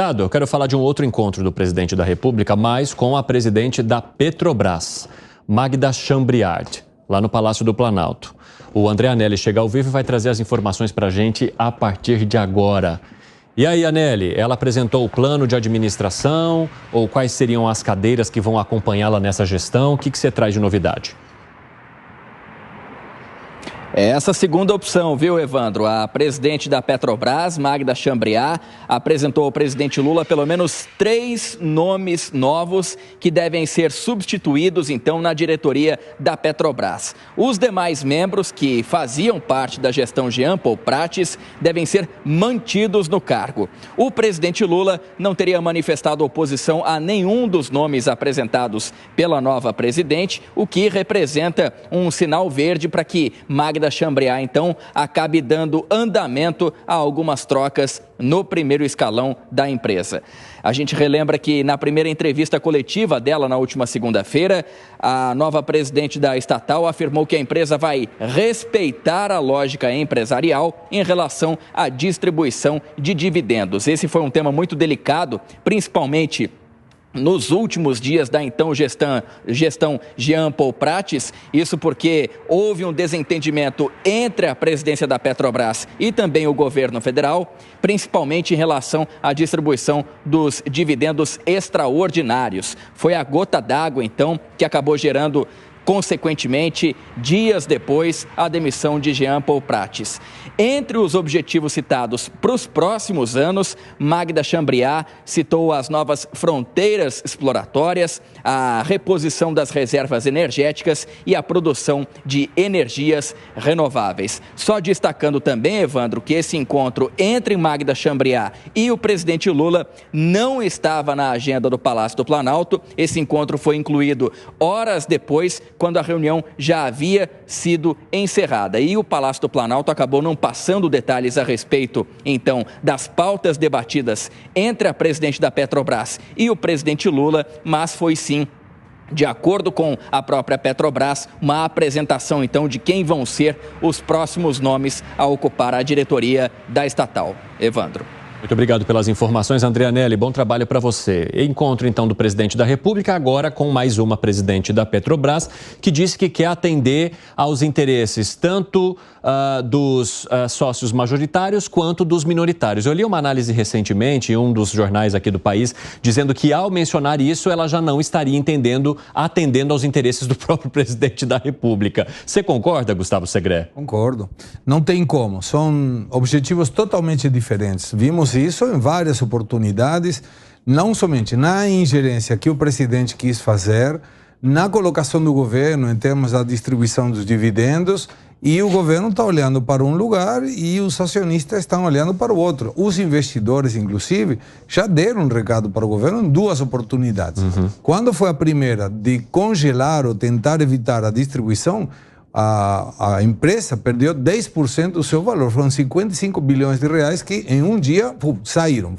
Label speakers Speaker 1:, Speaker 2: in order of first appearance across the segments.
Speaker 1: Eu quero falar de um outro encontro do presidente da República, mas com a presidente da Petrobras, Magda Chambriard, lá no Palácio do Planalto. O André Anelli chega ao vivo e vai trazer as informações para a gente a partir de agora. E aí, Anelli, ela apresentou o plano de administração ou quais seriam as cadeiras que vão acompanhá-la nessa gestão? O que você traz de novidade?
Speaker 2: É essa segunda opção, viu, Evandro? A presidente da Petrobras, Magda Chambriard, apresentou ao presidente Lula pelo menos 3 nomes novos que devem ser substituídos, então, na diretoria da Petrobras. Os demais membros que faziam parte da gestão Jean Paul Prates devem ser mantidos no cargo. O presidente Lula não teria manifestado oposição a nenhum dos nomes apresentados pela nova presidente, o que representa um sinal verde para que Magda Chambriard, então, acabe dando andamento a algumas trocas no primeiro escalão da empresa. A gente relembra que na primeira entrevista coletiva dela na última segunda-feira, a nova presidente da estatal afirmou que a empresa vai respeitar a lógica empresarial em relação à distribuição de dividendos. Esse foi um tema muito delicado, principalmente nos últimos dias da então gestão Jean Paul Prates, isso porque houve um desentendimento entre a presidência da Petrobras e também o governo federal, principalmente em relação à distribuição dos dividendos extraordinários. Foi a gota d'água, então, que acabou gerando, consequentemente, dias depois, a demissão de Jean Paul Prates. Entre os objetivos citados para os próximos anos, Magda Chambriard citou as novas fronteiras exploratórias, a reposição das reservas energéticas e a produção de energias renováveis. Só destacando também, Evandro, que esse encontro entre Magda Chambriard e o presidente Lula não estava na agenda do Palácio do Planalto. Esse encontro foi incluído horas depois, quando a reunião já havia sido encerrada. E o Palácio do Planalto acabou não passando detalhes a respeito, então, das pautas debatidas entre a presidente da Petrobras e o presidente Lula, mas foi sim, de acordo com a própria Petrobras, uma apresentação, então, de quem vão ser os próximos nomes a ocupar a diretoria da estatal. Evandro.
Speaker 1: Muito obrigado pelas informações, André Anelli. Bom trabalho para você. Encontro, então, do presidente da República, agora com mais uma presidente da Petrobras, que disse que quer atender aos interesses tanto dos sócios majoritários quanto dos minoritários. Eu li uma análise recentemente em um dos jornais aqui do país, dizendo que, ao mencionar isso, ela já não estaria atendendo aos interesses do próprio presidente da República. Você concorda, Gustavo Segré?
Speaker 3: Concordo. Não tem como. São objetivos totalmente diferentes. Vimos isso em várias oportunidades, não somente na ingerência que o presidente quis fazer, na colocação do governo em termos da distribuição dos dividendos, e o governo está olhando para um lugar e os acionistas estão olhando para o outro. Os investidores, inclusive, já deram um recado para o governo em 2 oportunidades. Quando foi a primeira de congelar ou tentar evitar a distribuição, a empresa perdeu 10% do seu valor. Foram 55 bilhões de reais que em um dia saíram,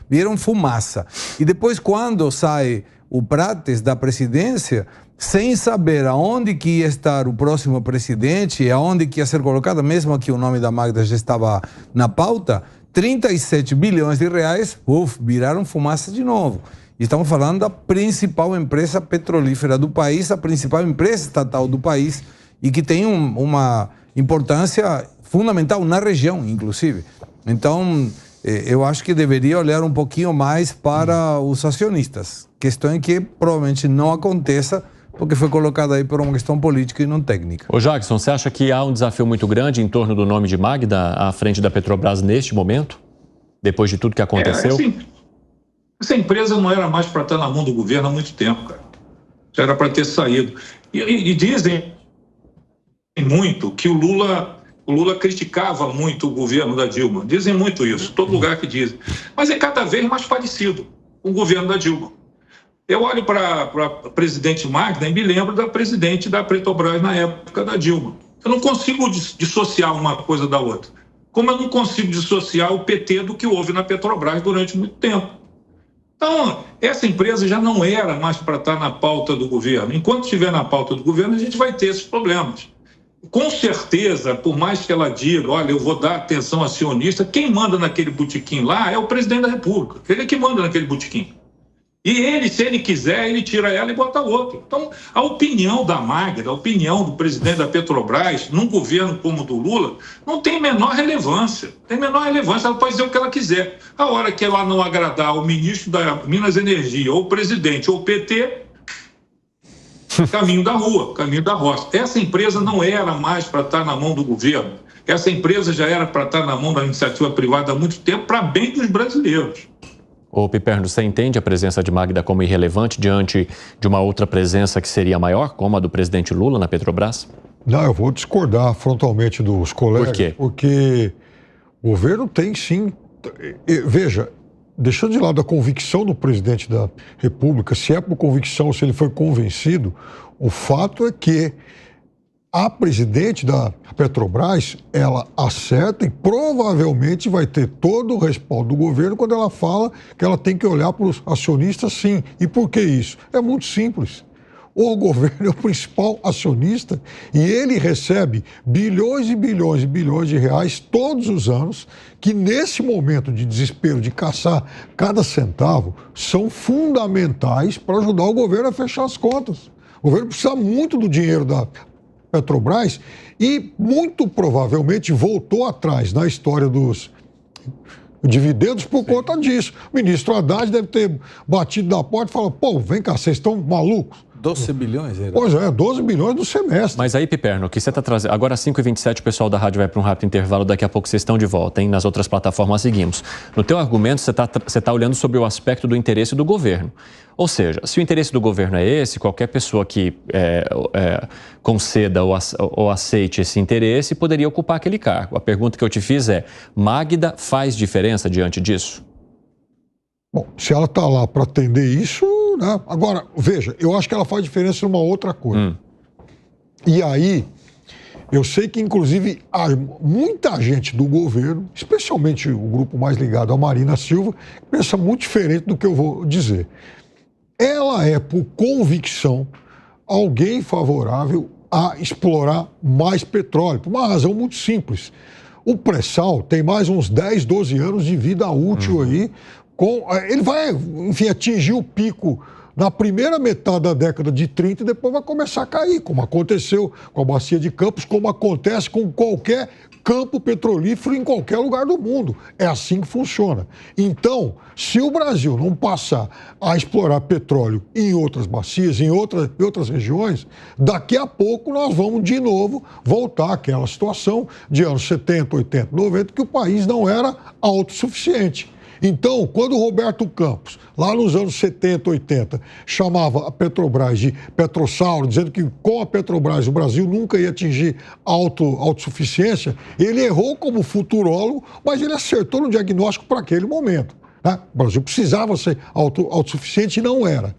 Speaker 3: viram fumaça. E depois, quando sai o Prates da presidência, sem saber aonde que ia estar o próximo presidente e aonde que ia ser colocado, mesmo que o nome da Magda já estava na pauta, 37 bilhões de reais, viraram fumaça de novo. Estamos falando da principal empresa petrolífera do país, a principal empresa estatal do país, e que tem uma importância fundamental na região, inclusive. Então, eu acho que deveria olhar um pouquinho mais para os acionistas. Questão em que provavelmente não aconteça, porque foi colocado aí por uma questão política e não técnica.
Speaker 1: Ô Jackson, você acha que há um desafio muito grande em torno do nome de Magda à frente da Petrobras neste momento? Depois de tudo que aconteceu?
Speaker 4: Essa empresa não era mais para estar na mão do governo há muito tempo, cara. Já era para ter saído. E dizem muito que o Lula criticava muito o governo da Dilma. Dizem muito isso, todo lugar que dizem. Mas é cada vez mais parecido com o governo da Dilma. Eu olho para a presidente Magda e me lembro da presidente da Petrobras na época da Dilma. Eu não consigo dissociar uma coisa da outra. Como eu não consigo dissociar o PT do que houve na Petrobras durante muito tempo. Então, essa empresa já não era mais para estar na pauta do governo. Enquanto estiver na pauta do governo, a gente vai ter esses problemas. com certeza, por mais que ela diga, olha, eu vou dar atenção acionista, quem manda naquele botequim lá é o presidente da República. Ele é que manda naquele botequim. E ele, se ele quiser, ele tira ela e bota outro. Então, a opinião da Magda, a opinião do presidente da Petrobras, num governo como o do Lula, não tem menor relevância. Tem menor relevância, ela pode dizer o que ela quiser. A hora que ela não agradar o ministro da Minas e Energia, ou o presidente, ou o PT, caminho da rua, caminho da roça. Essa empresa não era mais para estar na mão do governo. Essa empresa já era para estar na mão da iniciativa privada há muito tempo, para bem dos brasileiros.
Speaker 1: Ô, Piperno, você entende a presença de Magda como irrelevante diante de uma outra presença que seria maior, como a do presidente Lula na Petrobras?
Speaker 5: Não, eu vou discordar frontalmente dos colegas.
Speaker 1: Por quê?
Speaker 5: Porque o governo tem sim... Veja, deixando de lado a convicção do presidente da República, se é por convicção, se ele foi convencido, o fato é que a presidente da Petrobras, ela acerta e provavelmente vai ter todo o respaldo do governo quando ela fala que ela tem que olhar para os acionistas, sim. E por que isso? É muito simples. O governo é o principal acionista e ele recebe bilhões e bilhões e bilhões de reais todos os anos, que nesse momento de desespero, de caçar cada centavo, são fundamentais para ajudar o governo a fechar as contas. O governo precisa muito do dinheiro da Petrobras e muito provavelmente voltou atrás na história dos dividendos por conta disso. O ministro Haddad deve ter batido na porta e falado, pô, vem cá, vocês estão malucos?
Speaker 3: 12 bilhões? Era.
Speaker 5: Pois é, 12 bilhões no semestre.
Speaker 1: Mas aí, Piperno, o que você está trazendo... Agora, às 5h27, o pessoal da rádio vai para um rápido intervalo, daqui a pouco vocês estão de volta, hein? Nas outras plataformas seguimos. No teu argumento, você tá olhando sobre o aspecto do interesse do governo. Ou seja, se o interesse do governo é esse, qualquer pessoa que conceda ou aceite esse interesse poderia ocupar aquele cargo. A pergunta que eu te fiz é, Magda faz diferença diante disso?
Speaker 5: Bom, se ela está lá para atender isso, né? Agora, veja, eu acho que ela faz diferença numa outra coisa. E aí, eu sei que, inclusive, há muita gente do governo, especialmente o grupo mais ligado à Marina Silva, pensa muito diferente do que eu vou dizer. Ela é, por convicção, alguém favorável a explorar mais petróleo, por uma razão muito simples. O pré-sal tem mais uns 10, 12 anos de vida útil aí. Ele vai, enfim, atingir o pico na primeira metade da década de 30 e depois vai começar a cair, como aconteceu com a Bacia de Campos, como acontece com qualquer campo petrolífero em qualquer lugar do mundo. É assim que funciona. Então, se o Brasil não passar a explorar petróleo em outras bacias, em outras regiões, daqui a pouco nós vamos de novo voltar àquela situação de anos 70, 80, 90, que o país não era autossuficiente. Então, quando o Roberto Campos, lá nos anos 70, 80, chamava a Petrobras de Petrossauro, dizendo que com a Petrobras o Brasil nunca ia atingir autossuficiência, ele errou como futurólogo, mas ele acertou no diagnóstico para aquele momento, né? O Brasil precisava ser autossuficiente e não era.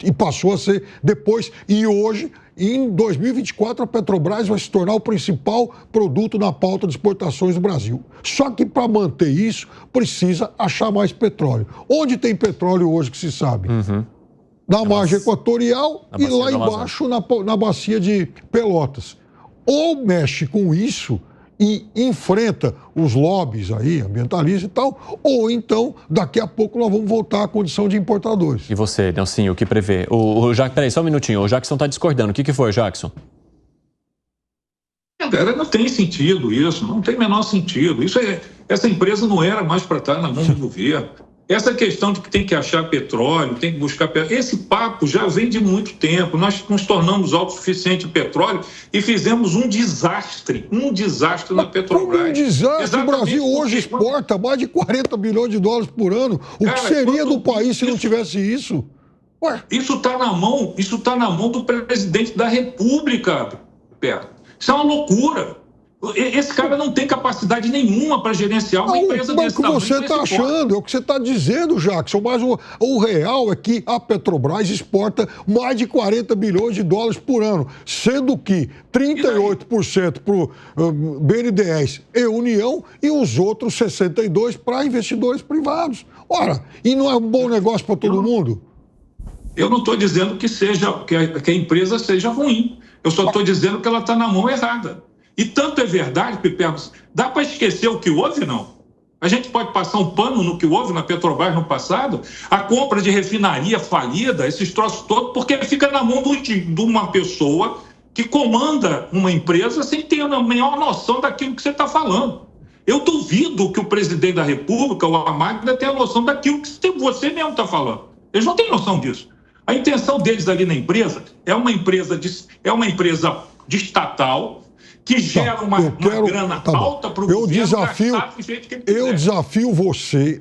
Speaker 5: E passou a ser depois, e hoje, em 2024, a Petrobras vai se tornar o principal produto na pauta de exportações do Brasil. Só que para manter isso, precisa achar mais petróleo. Onde tem petróleo hoje que se sabe? Na margem equatorial e lá embaixo na bacia de Pelotas. Ou mexe com isso e enfrenta os lobbies aí, ambientalistas e tal, ou então, daqui a pouco, nós vamos voltar à condição de importadores.
Speaker 1: E você, Nelsinho, o que prevê? Peraí, só um minutinho, o Jackson está discordando. O que foi, Jackson?
Speaker 4: Não tem sentido isso, não tem menor sentido. Essa empresa não era mais para estar na mão do governo. Essa questão de que tem que achar petróleo, tem que buscar petróleo, esse papo já vem de muito tempo. Nós nos tornamos autossuficientes em petróleo e fizemos um desastre na Petrobras.
Speaker 5: Um desastre. O Brasil hoje exporta mais de 40 bilhões de dólares por ano. O que seria do país se não tivesse isso?
Speaker 4: Ué? Isso está na mão do presidente da República, Pedro. Isso é uma loucura. Esse cara não tem capacidade nenhuma para gerenciar uma empresa desse tamanho.
Speaker 5: É o que você está achando, é o que você está dizendo, Jackson. Mas o real é que a Petrobras exporta mais de 40 bilhões de dólares por ano, sendo que 38% para o BNDES e União e os outros 62% para investidores privados. Ora, e não é um bom negócio para todo mundo?
Speaker 4: Eu não estou dizendo que a empresa seja ruim. Eu só estou dizendo que ela está na mão errada. E tanto é verdade, Piperno, dá para esquecer o que houve, não? A gente pode passar um pano no que houve na Petrobras no passado, a compra de refinaria falida, esses troços todos, porque fica na mão de uma pessoa que comanda uma empresa sem ter a menor noção daquilo que você está falando. Eu duvido que o presidente da República ou a Magda tenha noção daquilo que você mesmo está falando. Eles não têm noção disso. A intenção deles ali na empresa é uma empresa estatal que gera uma grana alta para o governo gastar do jeito que ele quiser.
Speaker 5: Eu desafio você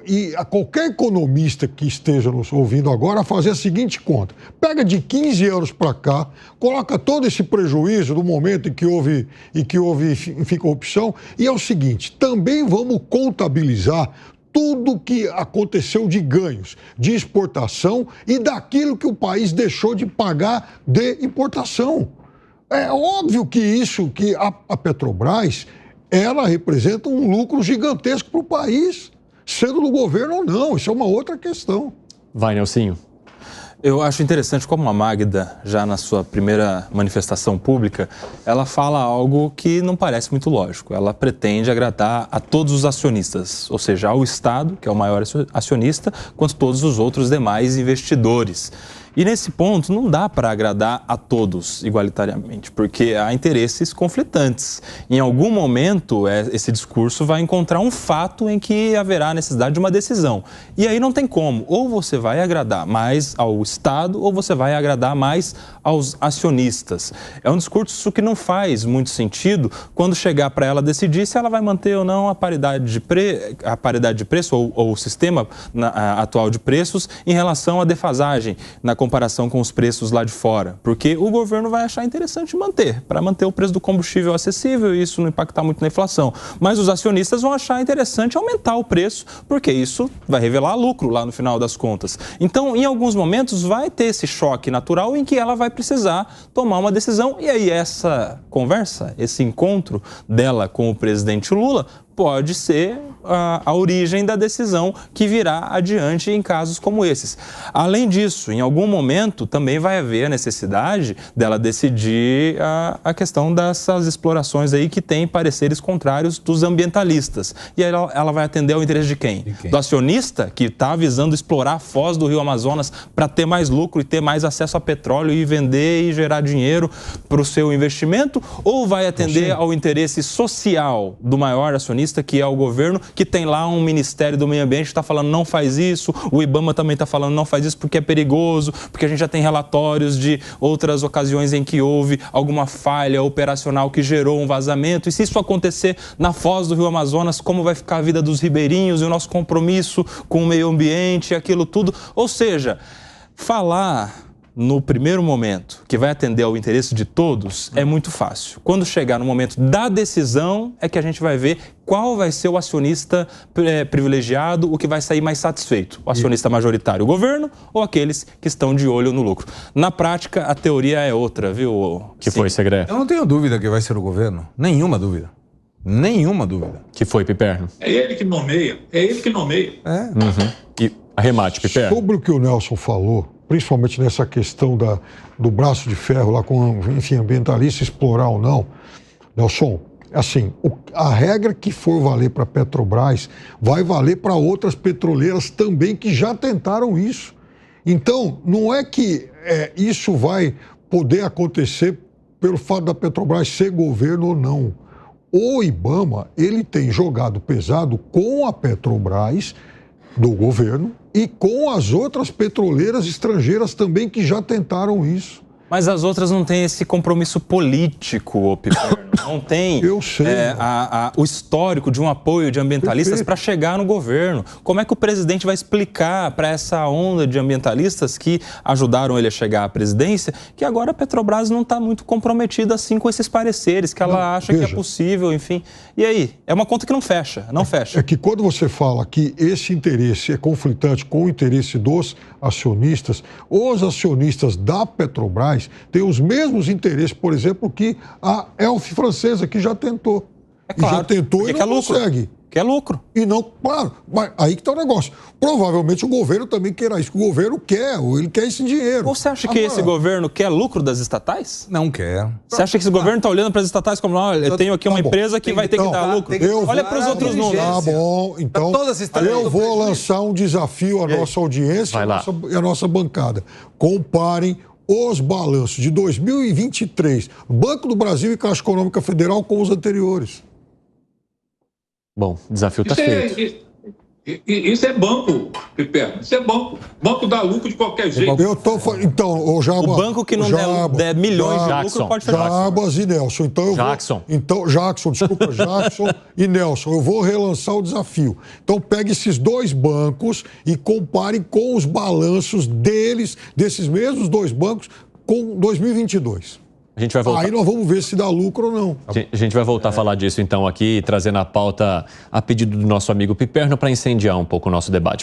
Speaker 5: e a qualquer economista que esteja nos ouvindo agora a fazer a seguinte conta. Pega de 15 anos para cá, coloca todo esse prejuízo do momento em que houve enfim, corrupção, e é o seguinte, também vamos contabilizar tudo que aconteceu de ganhos, de exportação e daquilo que o país deixou de pagar de importação. É óbvio que a Petrobras, ela representa um lucro gigantesco para o país, sendo do governo ou não, isso é uma outra questão.
Speaker 1: Vai, Nelsinho.
Speaker 6: Eu acho interessante como a Magda, já na sua primeira manifestação pública, ela fala algo que não parece muito lógico. Ela pretende agradar a todos os acionistas, ou seja, ao Estado, que é o maior acionista, quanto todos os outros demais investidores. E nesse ponto não dá para agradar a todos igualitariamente, porque há interesses conflitantes. Em algum momento, esse discurso vai encontrar um fato em que haverá necessidade de uma decisão. E aí não tem como. Ou você vai agradar mais ao Estado, ou você vai agradar mais aos acionistas. É um discurso que não faz muito sentido quando chegar para ela decidir se ela vai manter ou não a paridade de preço ou o sistema atual de preços em relação à defasagem na comparação com os preços lá de fora, porque o governo vai achar interessante manter, para manter o preço do combustível acessível e isso não impactar muito na inflação. Mas os acionistas vão achar interessante aumentar o preço, porque isso vai revelar lucro lá no final das contas. Então, em alguns momentos, vai ter esse choque natural em que ela vai precisar tomar uma decisão, e aí essa conversa, esse encontro dela com o presidente Lula pode ser a origem da decisão que virá adiante em casos como esses. Além disso, em algum momento também vai haver a necessidade dela decidir a questão dessas explorações aí que tem pareceres contrários dos ambientalistas. E aí ela vai atender ao interesse de quem? Do acionista que está visando explorar a foz do Rio Amazonas para ter mais lucro e ter mais acesso a petróleo e vender e gerar dinheiro para o seu investimento? Ou vai atender ao interesse social do maior acionista, que é o governo, que tem lá um Ministério do Meio Ambiente que está falando não faz isso, o IBAMA também está falando não faz isso porque é perigoso, porque a gente já tem relatórios de outras ocasiões em que houve alguma falha operacional que gerou um vazamento, e se isso acontecer na foz do Rio Amazonas, como vai ficar a vida dos ribeirinhos e o nosso compromisso com o meio ambiente e aquilo tudo? Ou seja, falar no primeiro momento, que vai atender ao interesse de todos, é muito fácil. Quando chegar no momento da decisão, é que a gente vai ver qual vai ser o acionista privilegiado, o que vai sair mais satisfeito. O acionista majoritário, o governo, ou aqueles que estão de olho no lucro. Na prática, a teoria é outra, viu?
Speaker 1: Que foi, Segré?
Speaker 3: Eu não tenho dúvida que vai ser o governo. Nenhuma dúvida. Nenhuma dúvida.
Speaker 1: Que foi, Piperno?
Speaker 4: É ele que nomeia. É ele que nomeia.
Speaker 1: E arremate, Piperno.
Speaker 5: Sobre o que o Nelson falou, principalmente nessa questão do braço de ferro lá com, enfim, ambientalista, explorar ou não, Nelson, assim, a regra que for valer para a Petrobras vai valer para outras petroleiras também que já tentaram isso. Então, não é que isso vai poder acontecer pelo fato da Petrobras ser governo ou não. O IBAMA, ele tem jogado pesado com a Petrobras do governo e com as outras petroleiras estrangeiras também que já tentaram isso.
Speaker 6: Mas as outras não têm esse compromisso político, Piperno. Não tem o histórico de um apoio de ambientalistas para chegar no governo. Como é que o presidente vai explicar para essa onda de ambientalistas que ajudaram ele a chegar à presidência que agora a Petrobras não está muito comprometida assim com esses pareceres, que ela acha que é possível, enfim. E aí? É uma conta que não fecha, não fecha.
Speaker 5: É que quando você fala que esse interesse é conflitante com o interesse dos acionistas, os acionistas da Petrobras têm os mesmos interesses, por exemplo, que a Elf francesa, que já tentou.
Speaker 6: É claro,
Speaker 5: e já tentou e não consegue.
Speaker 6: Que é lucro.
Speaker 5: E não, claro, mas aí que está o negócio. Provavelmente o governo também queira isso, que o governo quer, ou ele quer esse dinheiro.
Speaker 6: Você acha que esse governo quer lucro das estatais?
Speaker 3: Não quer.
Speaker 6: Você acha que esse governo está olhando para as estatais como, olha, eu tenho aqui uma empresa que vai ter que dar lucro? Olha para os outros números.
Speaker 5: Tá bom, então eu vou lançar um desafio à nossa audiência e à nossa bancada. Comparem os balanços de 2023, Banco do Brasil e Caixa Econômica Federal com os anteriores.
Speaker 1: Bom, o desafio está feito.
Speaker 4: Isso é banco, Piperno. Isso é banco. Banco dá lucro de qualquer jeito.
Speaker 5: Então, o
Speaker 6: banco que não der milhões de lucro pode fechar.
Speaker 5: Jabas e Nelson. Jackson, desculpa, Jackson e Nelson. Eu vou relançar o desafio. Então, pegue esses dois bancos e compare com os balanços desses mesmos dois bancos, com 2022.
Speaker 1: A gente vai voltar.
Speaker 5: Aí nós vamos ver se dá lucro ou não.
Speaker 1: A gente vai voltar a falar disso então aqui, trazendo a pauta a pedido do nosso amigo Piperno para incendiar um pouco o nosso debate.